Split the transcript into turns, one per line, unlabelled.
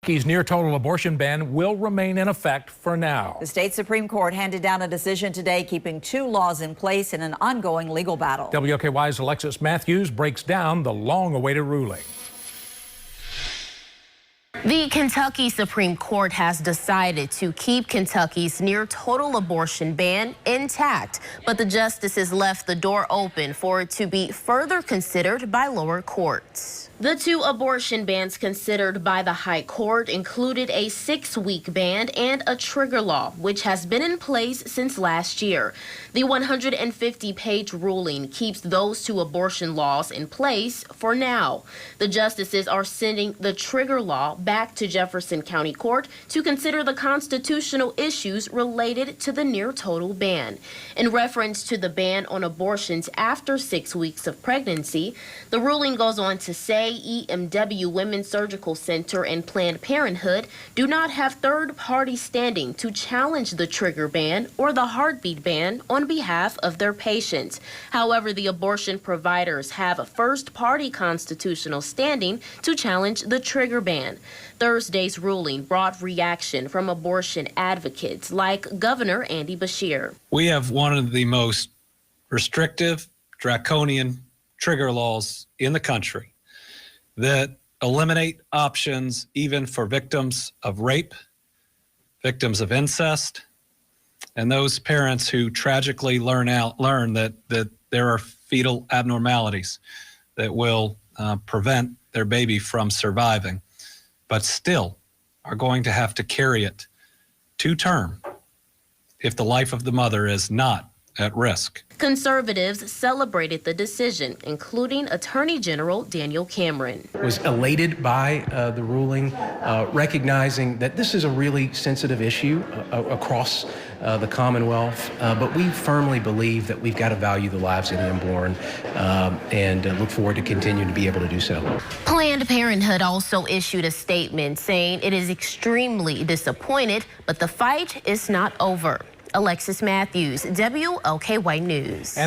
Kentucky's near-total abortion ban will remain in effect for now.
The state Supreme Court handed down a decision today keeping two laws in place in an ongoing legal battle.
WOKY's Alexis Matthews breaks down the long-awaited ruling.
The Kentucky Supreme Court has decided to keep Kentucky's near-total abortion ban intact, but the justices left the door open for it to be further considered by lower courts. The two abortion bans considered by the High Court included a 6-week ban and a trigger law, which has been in place since last year. The 150-page ruling keeps those two abortion laws in place for now. The justices are sending the trigger law back to Jefferson County Court to consider the constitutional issues related to the near-total ban. In reference to the ban on abortions after 6 weeks of pregnancy, the ruling goes on to say EMW Women's Surgical Center and Planned Parenthood do not have third-party standing to challenge the trigger ban or the heartbeat ban on behalf of their patients. However, the abortion providers have a first-party constitutional standing to challenge the trigger ban. Thursday's ruling brought reaction from abortion advocates like Governor Andy Beshear.
We have one of the most restrictive, draconian trigger laws in the country that eliminate options even for victims of rape, victims of incest, and those parents who tragically learn that there are fetal abnormalities that will prevent their baby from surviving, but still are going to have to carry it to term if the life of the mother is not at risk.
Conservatives celebrated the decision, including Attorney General Daniel Cameron.
Was elated by the ruling, recognizing that this is a really sensitive issue across the Commonwealth, but we firmly believe that we've got to value the lives of the unborn and look forward to continuing to be able to do so.
Planned Parenthood also issued a statement saying it is extremely disappointed, but the fight is not over. Alexis Matthews, WOKY News.